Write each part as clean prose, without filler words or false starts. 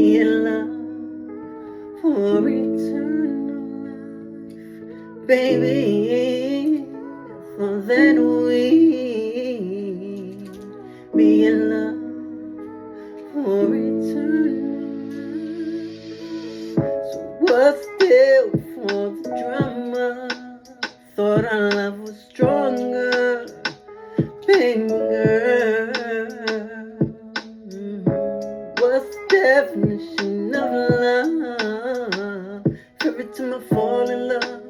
be in love for eternal life, baby. For then we be in love for eternal life. So what's still for the drama? Thought our love was stronger, baby girl. What's the definition of love? Every time I fall in love,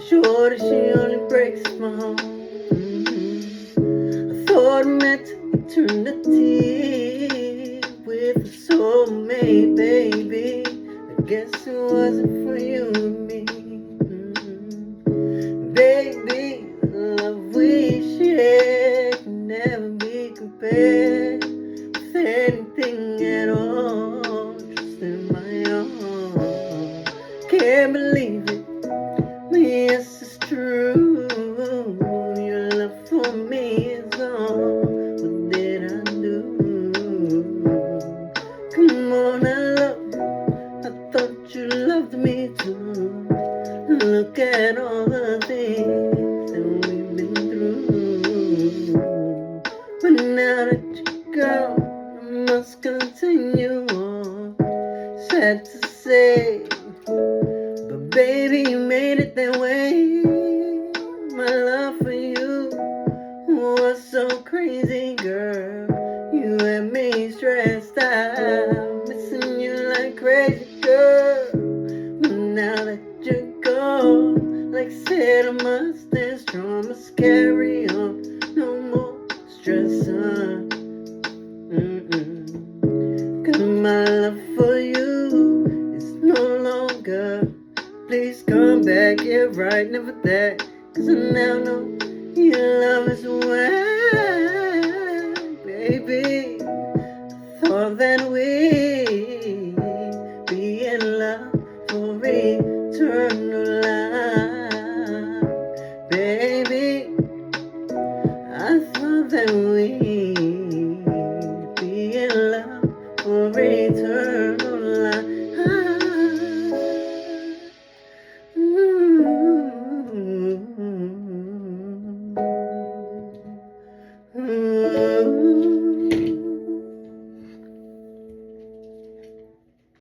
shorty, she only breaks my heart. I thought I meant eternity with a soulmate, baby. I guess it wasn't for you and me. Baby, the love we shared can never be compared with anything at all. Just in my arms, can't believe it. Yes, it's true. Your love for me is all. What did I do? Come on, I love you. I thought you loved me too. Look at all the things that we've been through. But now that you're gone, I must continue on. Sad to say, but baby, you made it that way. My love for you was so crazy, girl. You had me stressed out, missing you like crazy, girl. But now that you're gone, like I said, I must stand strong, must carry on. No more stress, Cause my love for you is no longer. Please come back, yeah, right, never that. Cause I now know your love is wild, baby. Thought that we'd be in love for eternal life, baby. I thought that we'd be in love for eternal life.